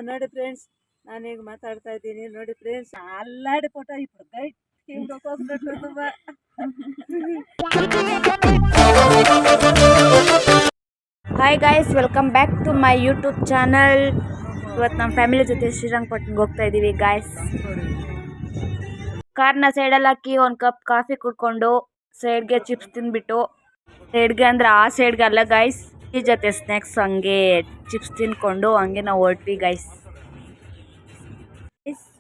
ನೋಡಿ ಫ್ರೆಂಡ್ಸ್, ನಾನೀಗ ಮಾತಾಡ್ತಾ ಇದ್ದೀನಿ ನೋಡಿ ಫ್ರೆಂಡ್ಸ್. ಅಲ್ಲಾಡಿ ಫೋಟೋ ఇప్పుడు ಗೈಟ್ ಹೋಗ್ಬಿಟ್ಟು ತುಂಬಾ. Hi guys, welcome back to my YouTube channel. ಇವತ್ತು ನಮ್ಮ ಫ್ಯಾಮಿಲಿ ಜೊತೆ ಶ್ರೀರಂಗಪಟ್ಟಣಕ್ಕೆ ಹೋಗ್ತಾ ಇದ್ದೀವಿ ಗಾಯ್ಸ್. ಕಾರ್ನ ಸೈಡಲ್ಲಿ ಹಾಕಿ ಒಂದು ಕಪ್ ಕಾಫಿ ಕುಡ್ಕೊಂಡು ಸೈಡ್ಗೆ ಚಿಪ್ಸ್ ತಿಂದ್ಬಿಟ್ಟು, ಸೈಡ್ಗೆ ಅಂದರೆ ಆ ಸೈಡ್ಗೆ ಅಲ್ಲ ಗಾಯ್ಸ್, ಈ ಜೊತೆ ಸ್ನ್ಯಾಕ್ಸ್ ಹಂಗೆ ಚಿಪ್ಸ್ ತಿನ್ಕೊಂಡು ಹಂಗೆ ನಾವು ಹೊರಟ್ವಿ ಗಾಯ್ಸ್.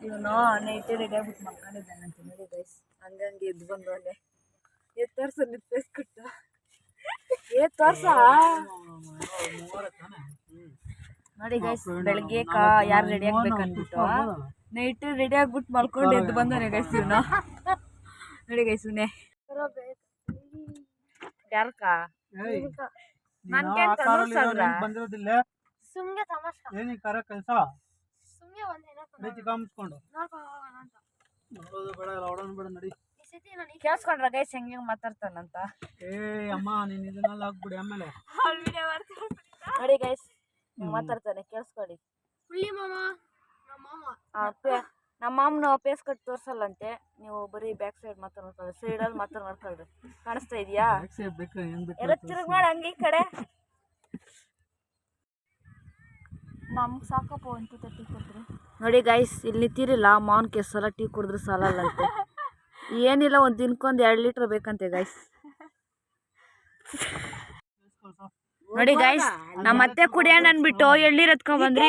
ಇವನು ನೈಟೇ ರೆಡಿ ಆಗ್ಬಿಟ್ಟು ಮಲ್ಕೊಂಡಿದ್ದಾನಂತೆ ನೋಡಿ ಗೈಸ್. ಹಂಗಂಗೆ ಎದ್ದು ಬಂದವನೆ. ತೋರ್ಸ ನಿಪ್ಪೇಸ್ ಕೊಟ್ಟು ತೋರ್ಸ ನೋಡಿ ಗೈಸ್. ಬೆಳಗ್ಗೆ ಯಾರು ರೆಡಿ ಆಗ್ಬೇಕಂದ್ಬಿಟ್ಟು ನೈಟ್ ರೆಡಿ ಆಗ್ಬಿಟ್ಟು ಮಲ್ಕೊಂಡು ಎದ್ದು ಬಂದವನೆ ಗೈಸ್ ಇವನು. ನೋಡಿ ಗೈಸ್ ಇವನೇ ಯಾರಕ್ಕ ಬಂದಿರೋದಿಲ್ಲ ಸುಮ್ಗೆ ತಮಾಷೆ ಏನಿ ಕರ ಕೆಲಸ ಸುಮ್ಗೆ ಒಂದೇನ ಕಾಮಿಸ್ಕೊಂಡು ನೋಡೋದು ಬೇಡ ಲೌಡನ್ ಬೇಡ ನಡಿ. ಕೇಳಿಸ್ಕೊಂಡ್ರ ಗೈಸ್ ಹೆಂಗೆ ಮಾತಾಡ್ತಾನಂತ. ಏ ಅಮ್ಮ ನೀನ್ ಇದನ್ನೆಲ್ಲ ಹಾಕ್ಬಿಡಿ ಆಮೇಲೆ ನೋಡಿ ಗೈಸ್ ಮಾತಾಡ್ತಾನೆ, ಕೇಳಿಸ್ಕೊಳ್ಳಿ. ನಮ್ಮ ಮಾಮನ ಫೇಸ್ ಕಟ್ ತೋರ್ಸಲ್ಲಂತೆ, ನೀವು ಬರೀ ಬ್ಯಾಕ್ ಸೈಡ್ ಮಾತ್ರ ನೋಡ್ಕೊಳ್ಳಿ, ಸೈಡಲ್ಲಿ ಮಾತ್ರ ನೋಡ್ಕೊಳ್ರಿ. ಕಾಣಿಸ್ತಾ ಇದೆಯಾ? ಎಲ್ಲ ತಿರುಗಿ ಮಾಡಿ ಹಂಗೆ ಈ ಕಡೆ. ನಮ್ಗೆ ಸಾಕಪ್ಪ ಒಂದು ಟೀ ಕೊಡ್ರಿ. ನೋಡಿ ಗೈಸ್ ಇಲ್ಲಿ ನಿಂತಿರಿಲ್ಲ, ಮಾವನ ಕೇಸಲ್ಲ ಟೀ ಕುಡಿದ್ರೆ ಸಾಲಲ್ಲಂತೆ. ಏನಿಲ್ಲ, ಒಂದು ದಿನಕ್ಕೊಂದು 2 ಲೀಟ್ರ್ ಬೇಕಂತೆ ಗೈಸ್. ನೋಡಿ ಗೈಸ್, ನಮ್ಮ ಅತ್ತೆ ಕುಡಿಯೋಣ ಅನ್ಬಿಟ್ಟು ಎಳ್ನೀರು ಎತ್ಕೊಂಡ್ ಬಂದ್ರಿ.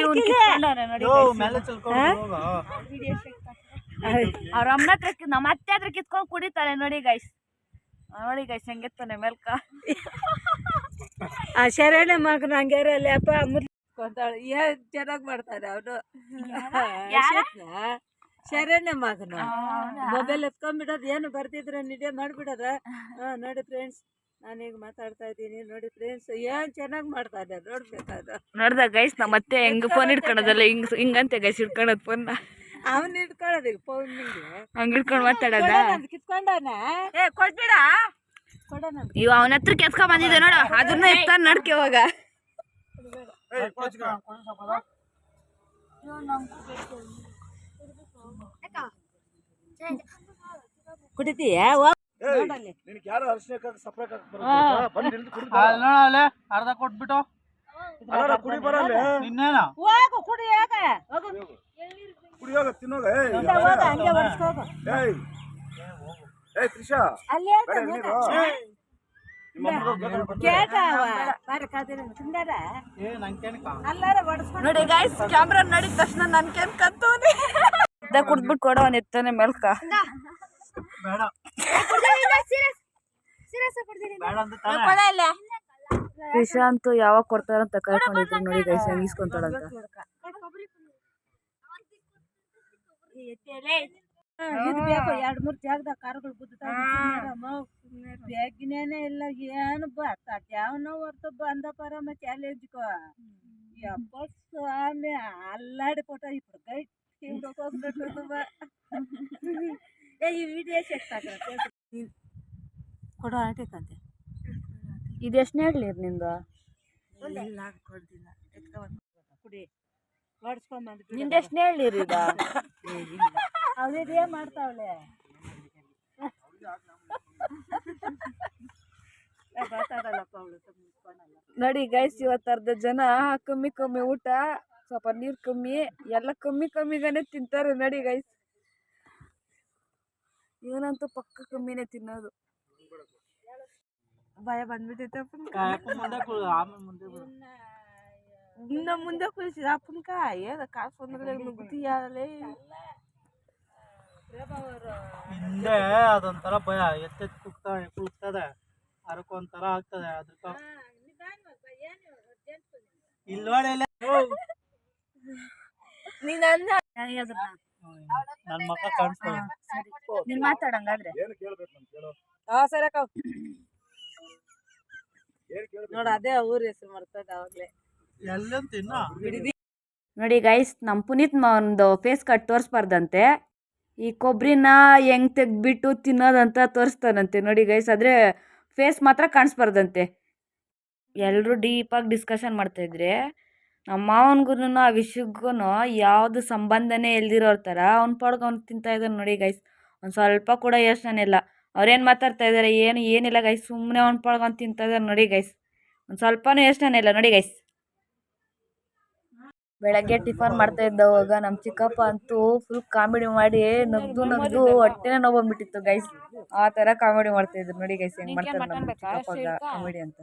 ಅವ್ರ ಅಮ್ಮನ ಹತ್ರ ನಮ್ಮ ಅತ್ತೆ ಹತ್ರ ಕಿತ್ಕೊಂಡು ಕುಡಿತಾಳೆ ನೋಡಿ ಗೈಸ್. ನೋಡಿ ಗೈಸ್ ಹೆಂಗೆತ್ತಾನೆ ಮೇಲ್ಕ. ಆ ಶರಣ ಮಗನ ಹಂಗಾರಲ್ಲಿ ಅಪ್ಪ ಮುದ್ಕೊಂತಾಳೆ. ಏನ್ ಚೆನ್ನಾಗಿ ಮಾಡ್ತಾನೆ ಅವನು. ಶರಣ್ಯ ಮಗನ ಮೊಬೈಲ್ ಎತ್ಕೊಂಡ್ಬಿಡೋದು, ಏನು ಬರ್ತಿದ್ರೆ ನಿಜ ಮಾಡ್ಬಿಡೋದ. ನೋಡಿ ಫ್ರೆಂಡ್ಸ್, ನಾನೀಗ ಮಾತಾಡ್ತಾ ಇದ್ದೀನಿ ನೋಡಿ ಫ್ರೆಂಡ್ಸ್. ಏನ್ ಚೆನ್ನಾಗಿ ಮಾಡ್ತಾನೆ ನೋಡ್ಬೇಕಾದ. ನೋಡ್ದ ಗೈಸ್ ನಮ್ಮ ಅತ್ತೆ ಹೆಂಗ್ ಫೋನ್ ಇಟ್ಕೊಳೋದಲ್ಲ, ಹಿಂಗಂತೆ ಗೈಸ್ ಇಟ್ಕೊಳೋದು ಫೋನ್. ಅವನ್ ಇಟ್ಕೊಳ್ಳೋದು ಫೋನ್ ಹಂಗ ಇಟ್ಕೊಂಡ್ ಮಾತಾಡೋದ. ಕಿತ್ಕೊಂಡವನ ಕೊಡ್ಬೇಡ ಕೊಡೋಣ. ಇವ ಅವನ ಹತ್ರ ಕೆತ್ಕೊಂಡ್ ಬಂದಿದ್ದೆ ನೋಡ, ಅದನ್ನ ಇರ್ತಾನ ನಡ್ಕೆ ಹೋಗ. ಕುಡಿತೀಯ? ಅರ್ಧ ಕೊಟ್ಬಿಟ್ಟು ನೋಡಿ ಗೈಸ್, ಕ್ಯಾಮ್ರಾ ನೋಡಿದ ತಕ್ಷಣ ನನ್ ಕೆನ್ಕಂತವನಿ ಕುಡ್ದ್ಬಿಟ್ಟು ಕೊಡೋನ್ ಎತ್ತಾನೆ ಮೇಲ್ಕ. ವಿಷಾಂತು ಯಾವಾಗ ಕೊಡ್ತಾರಂತ ಕಳ್ಕೊಂಡಿದ್ರು ನೋಡಿ ಗೈಸ್, ಹೆಂಗ್ ಇಸ್ಕೊಂತಾಳಂತ. ಇದು ಬೇಕು 2-3 ಜಾಗದಾಗ ಕಾರುಗಳು ಬೇಗಿನೇನೆ ಇಲ್ಲ. ಏನು ಯಾವನೋ ಹೊರ್ತು ಬಂದ ಪರಮ ಚಾಲೆಂಜ್ ಯಪ್ಪ ಸ್ವಾಮಿ. ಅಲ್ಲಾಡಿ ಫೋಟೋ ఇప్పుడు ಗೈಟ್ ಹೋಗ್ಬಿಟ್ಟು ತುಂಬಾ. ಈ ವಿಡಿಯೋ ಕೊಡೋ ಆಟಕ್ಕಂತೆ. ಇದೆಷ್ಟು ಹೇಳಿ ನಿಂದು? ಕುಡಿ ಹೊಡ್ಸ್ಕೊಂಬಂದ್ ನಿಂದೆಷ್ಟು ಹೇಳಿರಿ ಈಗ? ಅವ್ರಿದೇ ಮಾಡ್ತಾವಳೆ ಮಾತಾಡಲ್ಲಪ್ಪ ಅವಳು. ನೋಡಿ ಗೈಸ್, ಇವತ್ತು ಅರ್ಧ ಜನ ಕಮ್ಮಿ ಊಟ, ಸ್ವಲ್ಪ ನೀರು ಕಮ್ಮಿ, ಎಲ್ಲ ಕಮ್ಮಿಗಾನೆ ತಿಂತಾರೆ ನೋಡಿ ಗೈಸ್. ಇವನಂತೂ ಪಕ್ಕ ಕಮ್ಮಿನೇ ತಿನ್ನೋದು. ಭಯ ಬಂದ್ಬಿಟ್ಟೈತೆ ಇನ್ನ ಮುಂದೆ ಕುಳಿಸಿದ ಅಪ್ಪನ್ಕಾಯಿ ಕಾಸು ಬಂದ್ರೆ ಗುತ್ತಿಯಾರಲೇ ಹಿಂದೆ ಅದೊಂಥರ ಭಯ. ಕುಗ್ತದೆ ಅದಕ್ಕೊಂಥರ ಆಗ್ತದೆ. ಅದಕ್ಕ ನನ್ ಮಕ್ಕ ಕಾಣಿಸ್ತಾರೆ. ನೀನ್ ಮಾತಾಡಂಗಾದ್ರೆ ನೋಡ, ಅದೇ ಊರ ಹೆಸರು ಮಾಡ್ತದ ಅವಾಗ್ಲೇ. ನೋಡಿ ಗೈಸ್, ನಮ್ಮ ಪುನೀತ್ ಒಂದು ಫೇಸ್ ಕಟ್ ತೋರಿಸ್ಬಾರ್ದಂತೆ. ಈ ಕೊಬ್ಬರಿನ ಹೆಂಗ್ ತೆಗ್ದ್ಬಿಟ್ಟು ತಿನ್ನೋದಂತ ತೋರಿಸ್ತಾನಂತೆ ನೋಡಿ ಗೈಸ್. ಆದರೆ ಫೇಸ್ ಮಾತ್ರ ಕಾಣಿಸ್ಬಾರ್ದಂತೆ. ಎಲ್ಲರೂ ಡೀಪಾಗಿ ಡಿಸ್ಕಷನ್ ಮಾಡ್ತಾಯಿದ್ರೆ ನಮ್ಮ ಮಾವನ್ಗೂ ಆ ವಿಷಯಕ್ಕೂ ಯಾವುದು ಸಂಬಂಧನೇ ಇಲ್ದಿರೋರ್ ಥರ ಅವ್ನ ಪಾಡ್ಗೆ ಅವ್ನು ತಿಂತಾ ಇದ್ದಾನೆ ನೋಡಿ ಗೈಸ್. ಒಂದು ಸ್ವಲ್ಪ ಕೂಡ ಯೋಚನೆ ಇಲ್ಲ. ಅವ್ರೇನು ಮಾತಾಡ್ತಾ ಇದ್ದಾರೆ ಏನಿಲ್ಲ ಗೈಸ್, ಸುಮ್ಮನೆ ಅವ್ನ ಪಾಡ್ಗೆ ಅವ್ನು ತಿಂತಾ ಇದ್ದಾರೆ ನೋಡಿ ಗೈಸ್. ಒಂದು ಸ್ವಲ್ಪನೂ ಯೋಚನೆ ಇಲ್ಲ ನೋಡಿ ಗೈಸ್. ಬೆಳಗ್ಗೆ ಟಿಫನ್ ಮಾಡ್ತಾ ಇದ್ದವಾಗ ನಮ್ಮ ಚಿಕ್ಕಪ್ಪ ಅಂತೂ ಫುಲ್ ಕಾಮಿಡಿ ಮಾಡಿ ನಗ್ದು ಹೊಟ್ಟೆನೇ ನೋವು ಬಂದ್ಬಿಟ್ಟಿತ್ತು ಗೈಸ್. ಆ ಥರ ಕಾಮಿಡಿ ಮಾಡ್ತಾ ಇದ್ರು ನೋಡಿ ಗೈಸ್, ಹೆಂಗೆ ಮಾಡ್ತಾರೆ ನಮ್ಮ ಚಿಕ್ಕಪ್ಪ ಕಾಮಿಡಿ ಅಂತ.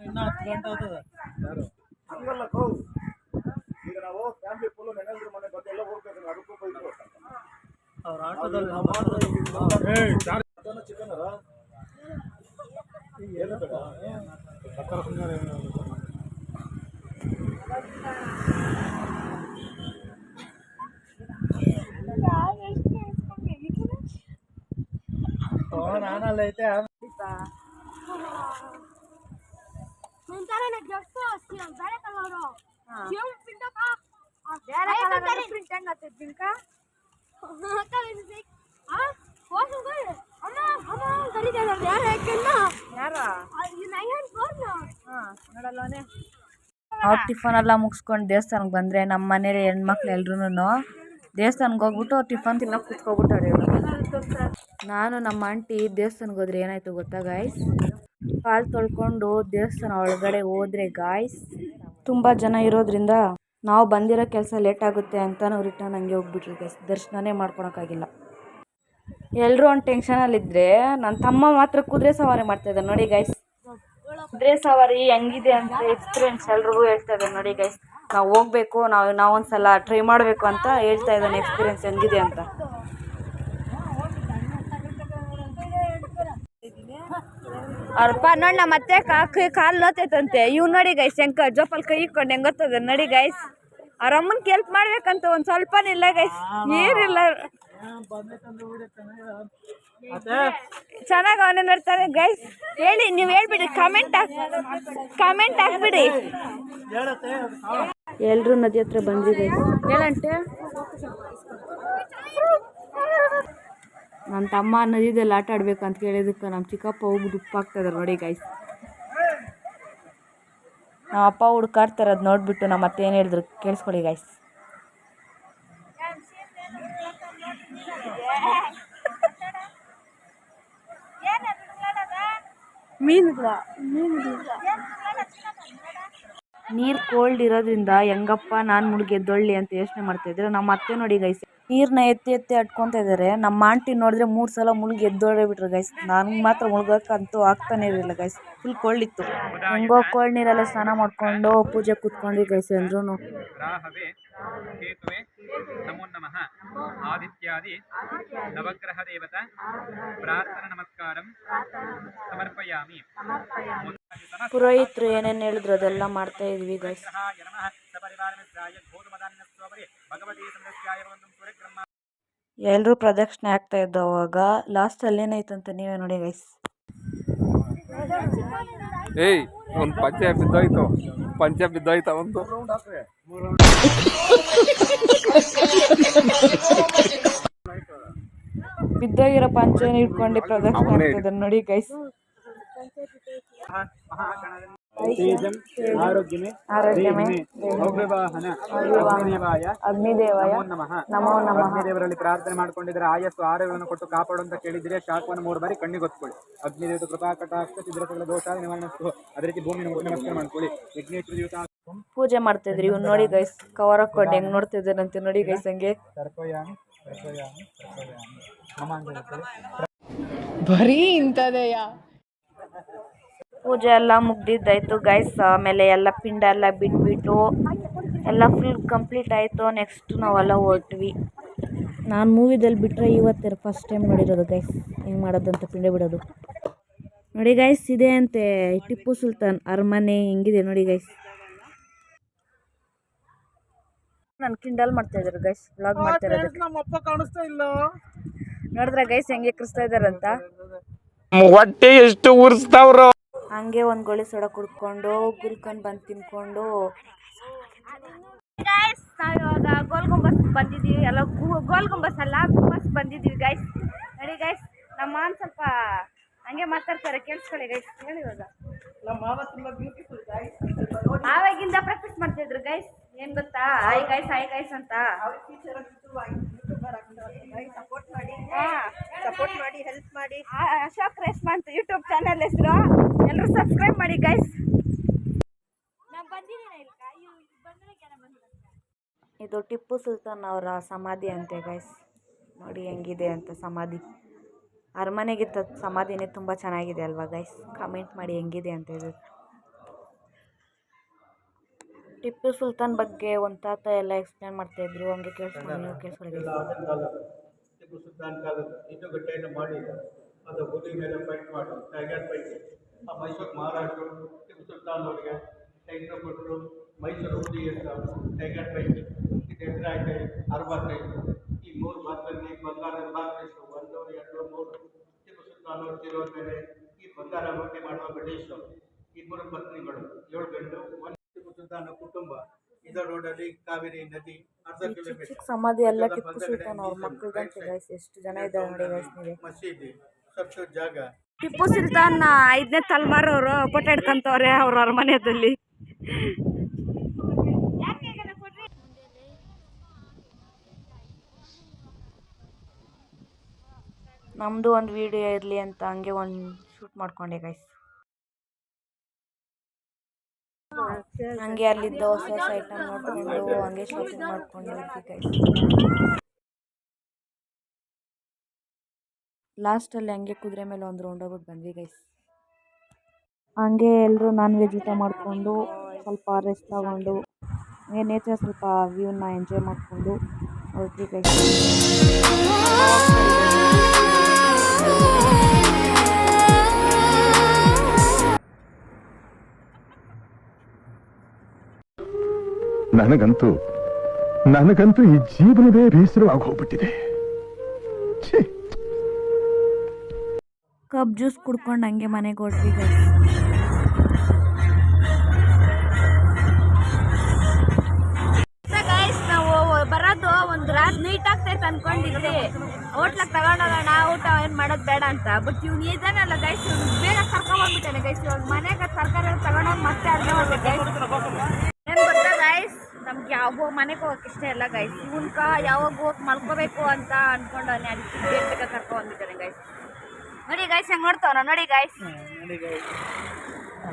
ಇನ್ನ 10 ಗಂಟೆ ಆಗ್ತದೆ. ಅವ್ರ ಆಟೋದಲ್ಲಿ ನಾನಲ್ಲ ಐತೆ ಅವ್ರು ಟಿಫನ್ ಎಲ್ಲ ಮುಗಿಸ್ಕೊಂಡು ದೇವಸ್ಥಾನಕ್ಕೆ ಬಂದರೆ ನಮ್ಮ ಮನೇಲಿ ಹೆಣ್ಮಕ್ಳು ಎಲ್ರೂ ದೇವಸ್ಥಾನಕ್ಕೆ ಹೋಗ್ಬಿಟ್ಟು ಟಿಫನ್ ತಿನ್ನೋಕೆ ಕುತ್ಕೊಬಿಟ್ಟಾರೆ. ನಾನು ನಮ್ಮ ಆಂಟಿ ದೇವಸ್ಥಾನಕ್ಕೆ ಹೋದ್ರೆ ಏನಾಯ್ತು ಗೊತ್ತಾ ಗಾಯ್ಸ್, ಕಾಲು ತೊಳ್ಕೊಂಡು ದೇವಸ್ಥಾನ ಒಳಗಡೆ ಹೋದ್ರೆ ಗಾಯ್ಸ್ ತುಂಬ ಜನ ಇರೋದ್ರಿಂದ ನಾವು ಬಂದಿರೋ ಕೆಲಸ ಲೇಟ್ ಆಗುತ್ತೆ ಅಂತ ನಾವು ರಿಟರ್ನ್ ಹಂಗೆ ಹೋಗ್ಬಿಟ್ರಿ ಗೈಸ್. ದರ್ಶನನೇ ಮಾಡ್ಕೊಳಕ್ಕಾಗಿಲ್ಲ. ಎಲ್ಲರೂ ಒಂದು ಟೆನ್ಷನಲ್ಲಿದ್ದರೆ ನನ್ನ ತಮ್ಮ ಮಾತ್ರ ಕುದುರೆ ಸವಾರಿ ಮಾಡ್ತಾಯಿದ್ದಾರೆ ನೋಡಿ ಗೈಸ್. ಕುದುರೆ ಸವಾರಿ ಹೆಂಗಿದೆ ಅಂತ ಎಕ್ಸ್ಪೀರಿಯನ್ಸ್ ಎಲ್ರಿಗೂ ಹೇಳ್ತಾ ಇದ್ದಾರೆ ನೋಡಿ ಗೈಸ್. ನಾವು ಹೋಗ್ಬೇಕು, ನಾವೊಂದ್ಸಲ ಟ್ರೈ ಮಾಡಬೇಕು ಅಂತ ಹೇಳ್ತಾ ಇದ್ದಾನೆ ಎಕ್ಸ್ಪೀರಿಯನ್ಸ್ ಹೆಂಗಿದೆ ಅಂತ. ಅವ್ರಪ್ಪ ನೋಡ ಮತ್ತೆ ಕಾಲು ಲೋತೈತಂತೆ. ಇವ್ ನೋಡಿ ಗೈಸ್ ಹೆಂಗ ಜೋಪಲ್ ಕೈ ಇಕ್ಕೊಂಡು ಹೆಂಗೊತ್ತದ ನೋಡಿ ಗೈಸ್. ಅವ್ರ ಅಮ್ಮನ ಕೆಲ್ಪ್ ಮಾಡ್ಬೇಕಂತ ಒಂದ್ ಸ್ವಲ್ಪನೇ ಇಲ್ಲ ಗೈಸ್, ಏನಿಲ್ಲ. ಚೆನ್ನಾಗಿ ಅವನೇ ನೋಡ್ತಾರೆ ಗೈಸ್. ಹೇಳಿ, ನೀವು ಹೇಳ್ಬಿಡಿ, ಕಾಮೆಂಟ್ ಹಾಕ್ಬಿಡಿ. ಎಲ್ರು ನದಿ ಹತ್ರ ಬಂದ್ರಿ ಗೈಸ್. ಹೇಳಂತೆ ನನ್ನ ತಮ್ಮ ನದಿದಲ್ಲಿ ಆಟ ಆಡ್ಬೇಕು ಅಂತ ಕೇಳಿದಕ್ಕೆ ನಮ್ಮ ಚಿಕ್ಕಪ್ಪ ಹೋಗಿ ಉಪ್ಪಾಗ್ತಾ ಇದಾರೆ ನೋಡಿ ಗೈಸ್. ನಮ್ಮ ಅಪ್ಪ ಹುಡ್ಕಾಡ್ತಾರೆ, ಅದು ನೋಡ್ಬಿಟ್ಟು ನಮ್ಮ ಅತ್ತೆ ಏನು ಹೇಳಿದ್ರು ಕೇಳಿಸ್ಕೊಳ್ಳಿ ಗೈಸ್. ನೀರು ಕೋಲ್ಡ್ ಇರೋದ್ರಿಂದ ಹೆಂಗಪ್ಪ ನಾನು ಮುಳುಗೆದ್ದೊಳ್ಳಿ ಅಂತ ಯೋಚನೆ ಮಾಡ್ತಾಯಿದ್ರು. ನಮ್ಮ ಅತ್ತೆ ನೋಡಿ ಗೈಸ್ ನೀರನ್ನ ಎತ್ತಿ ಅಟ್ಕೊತಾ ಇದ್ದಾರೆ. ನಮ್ಮ ಆಂಟಿ ನೋಡಿದ್ರೆ 3 ಸಲ ಮುಳುಗಿ ಎದ್ದೊಳ್ಳೆ ಬಿಟ್ರು ಗೈಸ್. ನನಗೆ ಮಾತ್ರ ಮುಳುಗೋಕ್ಕಂತೂ ಆಗ್ತಾನೆ ಇರಲಿಲ್ಲ ಗೈಸ್, ಫುಲ್ ಕೋಲ್ಡ್ ಇತ್ತು. ಹೆಂಗೋ ಕೋಲ್ಡ್ ನೀರಲ್ಲೇ ಸ್ನಾನ ಮಾಡಿಕೊಂಡು ಪೂಜೆ ಕೂತ್ಕೊಂಡ್ವಿ ಗೈಸ್ ಎಲ್ರೂ. ನಮೋ ನಮಃ ಆದಿತ್ಯಾದಿ ನವಗ್ರಹ ದೇವತಾ ಪ್ರಾರ್ಥನಾ ನಮಸ್ಕಾರಂ ಸಮರ್ಪಯಾಮಿ. ಪುರೋಹಿತರು ಏನೇನು ಹೇಳಿದ್ರು ಅದೆಲ್ಲ ಮಾಡ್ತಾ ಇದ್ವಿ ಗೈಸ್. ಎಲ್ಲರೂ ಪ್ರದಕ್ಷಿಣೆ ಆಗ್ತಾ ಇದ್ದವಾಗ ಲಾಸ್ಟಲ್ಲಿ ಏನಾಯ್ತಂತ ನೀವೇ ನೋಡಿ ಗೈಸ್. ಒಂದು ಪಂಚೆ ಬಿದ್ದೋಯ್ತು ಒಂದು ಬಿದ್ದೋಗಿರೋ ಪಂಚೆನ ಇಟ್ಕೊಂಡು ಪ್ರದಕ್ಷಿಣೆ ಆಗ್ತಿದ್ದಾರೆ ನೋಡಿ ಗೈಸ್. ಅಗ್ನಿದೇವಾಯ ನಮೋ ನಮಃ. ಅಗ್ನಿದೇವರಲ್ಲಿ ಪ್ರಾರ್ಥನೆ ಮಾಡ್ಕೊಂಡಿದ್ರೆ ಆಯಸ್ಸು ಆರೋಗ್ಯವನ್ನು ಕೊಟ್ಟು ಕಾಪಾಡು ಅಂತ ಕೇಳಿದ್ರೆ ಶಾಖವನ್ನು 3 ಬಾರಿ ಕಣ್ಣಿಗೆ ಹೊತ್ಕೊಳ್ಳಿ. ಅಗ್ನಿದೇವತೆ ಕೃಪಾ ಕಟಾಕ್ಷ ಸಿದ್ಧತೆಗಳ ದೋಷ ನಿವಾರಣೆ. ಅದೇ ರೀತಿ ಭೂಮಿ ನಮಸ್ಕಾರ ಮಾಡ್ಕೊಳ್ಳಿ. ಯಜ್ಞೇಶ್ವರ ದಿವಸ ಪೂಜೆ ಮಾಡ್ತಾ ಇದ್ರಿ ಇವ್ನು ನೋಡಿ ಗೈಸ್, ಕವರ್ ಹಾಕೊಂಡು ಹೆಂಗ್ ನೋಡ್ತಿದ್ದಾರಂತೆ ನೋಡಿ ಗೈಸ್. ಹಂಗೆ ಬರೀ ಇಂಥದೆಯ ಪೂಜೆ ಎಲ್ಲ ಮುಗ್ದಿದ್ದಾಯ್ತು ಗೈಸ್. ಆಮೇಲೆ ಎಲ್ಲ ಪಿಂಡ ಎಲ್ಲ ಬಿಟ್ಬಿಟ್ಟು ಎಲ್ಲ ಫುಲ್ ಕಂಪ್ಲೀಟ್ ಆಯಿತು. ನೆಕ್ಸ್ಟ್ ನಾವೆಲ್ಲ ಹೊರಟ್ವಿ. ನಾನು ಮೂವಿದಲ್ಲಿ ಬಿಟ್ಟರೆ ಇವತ್ತೇ ಫಸ್ಟ್ ಟೈಮ್ ನೋಡಿರೋದು ಗೈಸ್ ಹೆಂಗೆ ಮಾಡೋದಂತ ಪಿಂಡ ಬಿಡೋದು. ನೋಡಿ ಗೈಸ್, ಇದೆ ಅಂತೆ ಟಿಪ್ಪು ಸುಲ್ತಾನ್ ಅರಮನೆ. ಹೆಂಗಿದೆ ನೋಡಿ ಗೈಸ್. ನಾನು ಕಿಂಡಲ್ ಮಾಡ್ತಾ ಇದ್ದಾರೆ ಗೈಸ್, ವ್ಲಾಗ್ ಮಾಡ್ತಾ ಇರೋದು. ನಮ್ಮಪ್ಪ ಕಾಣಿಸ್ತಾ ಇಲ್ಲ ನೋಡಿದ್ರೆ ಗೈಸ್ ಹೆಂಗೆ ಕ್ರಿಸ್ತಾ ಇದಾರಂತ. ಹೊಟ್ಟೆ ಎಷ್ಟು ಉರ್ಸ್ತಾವ್ರು. ಹಂಗೆ ಒಂದು ಗೋಳಿ ಸೋಡಾ ಕುಡ್ಕೊಂಡು ಗುಲ್ಕನ್ ಬಂದು ತಿನ್ಕೊಂಡು ನಾವಿವಾಗ ಗೋಲ್ ಗುಂಬಸ್ ಬಂದಿದ್ದೀವಿ. ಎಲ್ಲ ಗೋಲ್ ಗುಂಬಸ್ ಅಲ್ಲ, ಗುಂಬಸ್ ಬಂದಿದ್ದೀವಿ ಗೈಸ್. ನೋಡಿ ಗೈಸ್, ನಮ್ಮ ಮಾನ್ ಸ್ವಲ್ಪ ಹಂಗೆ ಮಾತಾಡ್ತಾರೆ, ಕೇಳಿಸ್ಕೊಳ್ಳಿ ಗೈಸ್. ಹೇಳಿ ಇವಾಗ. ನಮ್ಮ ಮಾವ ತುಂಬಾ ಬ್ಯೂಟಿಫುಲ್ ಆವಾಗಿಂದ ಪ್ರಾಕ್ಟೀಸ್ ಮಾಡ್ತಿದ್ರು ಗೈಸ್. ಏನ್ ಗೊತ್ತಾ, ಹಾಯ್ ಗೈಸ್ ಅಂತ. ಸಪೋರ್ಟ್ ಮಾಡಿ ಹೆಲ್ಪ್ ಮಾಡಿ. ಅಶೋಕ್ ರೇಷ್ಮಾ ಅಂತ ಯೂಟ್ಯೂಬ್ ಚಾನಲ್ ಹೆಸರು, ಎಲ್ಲರೂ ಸಬ್ಸ್ಕ್ರೈಬ್ ಮಾಡಿ ಗೈಸ್. ಇದು ಟಿಪ್ಪು ಸುಲ್ತಾನ್ ಅವರ ಸಮಾಧಿ ಅಂತೆ ಗೈಸ್. ನೋಡಿ ಹೆಂಗಿದೆ ಅಂತ ಸಮಾಧಿ. ಅರಮನೆಗಿಂತ ಸಮಾಧಿನೇ ತುಂಬ ಚೆನ್ನಾಗಿದೆ ಅಲ್ವಾ ಗೈಸ್? ಕಮೆಂಟ್ ಮಾಡಿ ಹೆಂಗಿದೆ ಅಂತ. ಇದು ಟಿಪ್ಪು ಸುಲ್ತಾನ್ ಬಗ್ಗೆ ಒಂದು ತಾತ ಎಲ್ಲ ಎಕ್ಸ್ಪ್ಲೇನ್ ಮಾಡ್ತಾಯಿದ್ರು, ಹಂಗೆ ಕೇಳಿಸ್ಕೊಂಡು ನೀವು ಕೇಳಿಸ್ಕೊಳ್ಳಿ. ಟಿಪ್ಪು ಸುಲ್ತಾನ್ ಕಾಲದ ಈಟುಗಟ್ಟೆಯನ್ನು ಮಾಡಿ ಅದು ಹುಲಿ ಮೇಲೆ ಫೈಟ್ ಮಾಡಿ ಟೈಗರ್ ಫೈಟ್. ಆ ಮೈಸೂರು ಮಹಾರಾಜರು ಟಿಪ್ಪು ಸುಲ್ತಾನ್ ಅವರಿಗೆ ಟೈಗರ್ ಕೊಟ್ಟರು. ಮೈಸೂರು ಹುಲಿ ಅಂತ ಟೈಗರ್ ಫೈಟ್ ಇದು ಹೆಸರಾಯ್ತು 65. ಈ 3 ಮಾತ್ರದಲ್ಲಿ ಬಂಗಾರದ ಭಾಗದಷ್ಟು 1, 2, 3. ಟಿಪ್ಪು ಸುಲ್ತಾನ್ ಅವರು ತಿರುವ ಮೇಲೆ ಈ ಬಂಗಾರ ಮುಟ್ಟೆ ಮಾಡುವ ಬ್ರಿಟಿಷರು. ಈ 3 ಪತ್ನಿಗಳು, 7 ಗಂಡು, 1 ಟಿಪ್ಪು ಸುಲ್ತಾನ್ ಕುಟುಂಬ. ಇದರ ರೋಡಲ್ಲಿ ಕಾವೇರಿ ನದಿ ಅರ್ಧ ಕಿಲೋಮೀಟರ್. ಸಮಾಧಿ ಎಲ್ಲ ಟಿಪ್ಪು ಸುಲ್ತಾನ್ ಅವ್ರ ಮಕ್ಕಳದಂತೆ ಗೈಸ್. ಎಷ್ಟು ಜನ ಇದ್ದಾರೆ ನೋಡಿ ಗೈಸ್ ನೀವು. ಮಸೀದಿ ಸತ್ತು ಜಾಗ. ಟಿಪ್ಪು ಸುಲ್ತಾನ್ 5ನೇ ತಲೆಮಾರು ಅವರು ಫೋಟೋ ಹಿಡ್ಕೊಂತವ್ರೆ ಅವ್ರ ಅರಮನೆಯಲ್ಲಿ. ನಮ್ಮದು ಒಂದು ವಿಡಿಯೋ ಇರಲಿ ಅಂತ ಹಂಗೆ ಒಂದು ಶೂಟ್ ಮಾಡ್ಕೊಂಡೆ ಗೈಸ್. ಹಂಗೆ ಅಲ್ಲಿದ್ದ ಹೊಸ ಹೊಸ ಐಟಮ್ ನೋಡ್ಕೊಂಡು ಹಂಗೆ ಶೂಟಿಂಗ್ ಮಾಡ್ಕೊಂಡಿದ್ವಿ ಗೈಸ್. ಲಾಸ್ಟಲ್ಲಿ ಹಂಗೆ ಕುದುರೆ ಮೇಲೆ ಒಂದು ರೌಂಡ್ ಹೋಗ್ಬಿಟ್ಟು ಬಂದ್ವಿ ಗೈಸ್. ಹಂಗೆ ಎಲ್ಲರೂ ನಾನ್ ವೆಜ್ ಊಟ ಮಾಡಿಕೊಂಡು ಸ್ವಲ್ಪ ರೆಸ್ಟ್ ತಗೊಂಡು ಹಂಗೆ ನೇಚರ್ ಸ್ವಲ್ಪ ವ್ಯೂನ ಎಂಜಾಯ್ ಮಾಡಿಕೊಂಡು ಹೋದ್ವಿ ಗೈಸ್. ನನಗಂತೂ ಈ ಜೀವನವೇ ಬೇಸರವಾಗಿ ಹೋಗ್ಬಿಟ್ಟಿದೆ. ಕಪ್ ಜ್ಯೂಸ್ ಕುಡ್ಕೊಂಡು ಹಂಗೆ ಮನೆಗೆ ಹೊರಟ್ವಿ ಗೈಸ್. ನಾವು ಬರೋದು ಒಂದು ರಾತ್ರಿ ನೈಟ್ ಆಗ್ತೈತೆ ಅನ್ಕೊಂಡಿದ್ವಿ. ಹೋಟ್ಲಾಗ ತಗೊಂಡೋಗೋಣ, ಊಟ ಏನು ಮಾಡೋದು ಬೇಡ ಅಂತ. ಬಟ್ ಇವ್ನು ಇದಾನಲ್ಲ ಗೈಸ್, ಇವ್ನು ಬೇಗ ಕರ್ಕೊಂಡ್ಬಂದ್ಬಿಟ್ಟಾನೆ ಗೈಸ್. ಇವಾಗ ಮನೆಗೆ ತರಕಾರಿ ತಗೊಂಡೋಗಿ ಮತ್ತೆ ಅಡುಗೆ ಮಾಡ್ಬೇಕು ಗೈಸ್. ಏನು ಗೊತ್ತಾ ಗೈಸ್, ನಮ್ಗೆ ಯಾವ ಮನೆಗೆ ಹೋಗಕ್ಕೆ ಇಷ್ಟ ಇಲ್ಲ ಗೈಸ್. ಇವನ್ಕ ಯಾವಾಗ ಹೋಗಿ ಮಲ್ಕೋಬೇಕು ಅಂತ ಅನ್ಕೊಂಡವನೆ, ಅದಕ್ಕೆ ಬೇಗ ಕರ್ಕೊಂಡ್ಬಂದ್ಬಿಟ್ಟಾನೆ ಗೈಸ್. ನೋಡಿ ಗೈಸ್ ಹೆಂಗೆ ನೋಡ್ತಾವ ನೋಡಿ ಗೈಸ್.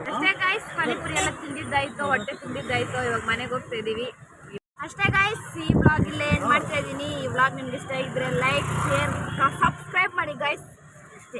ಅಷ್ಟೇ ಗೈಸ್, ಪಾನಿಪುರಿ ಎಲ್ಲ ತಿಂದಿದ್ದಾಯ್ತು, ಹೊಟ್ಟೆ ತುಂಬಿದ್ದಾಯ್ತು. ಇವಾಗ ಮನೆಗೆ ಹೋಗ್ತಾ ಇದ್ದೀವಿ ಅಷ್ಟೇ ಗೈಸ್. ಈ ವ್ಲಾಗ್ ಇಲ್ಲೇ ಏನು ಮಾಡ್ತಾ ಇದ್ದೀನಿ. ಈ ವ್ಲಾಗ್ ನಿಮ್ಗೆ ಇಷ್ಟ ಇದ್ದರೆ ಲೈಕ್, ಶೇರ್, ಸಬ್ಸ್ಕ್ರೈಬ್ ಮಾಡಿ ಗೈಸ್ ಅಷ್ಟೇ.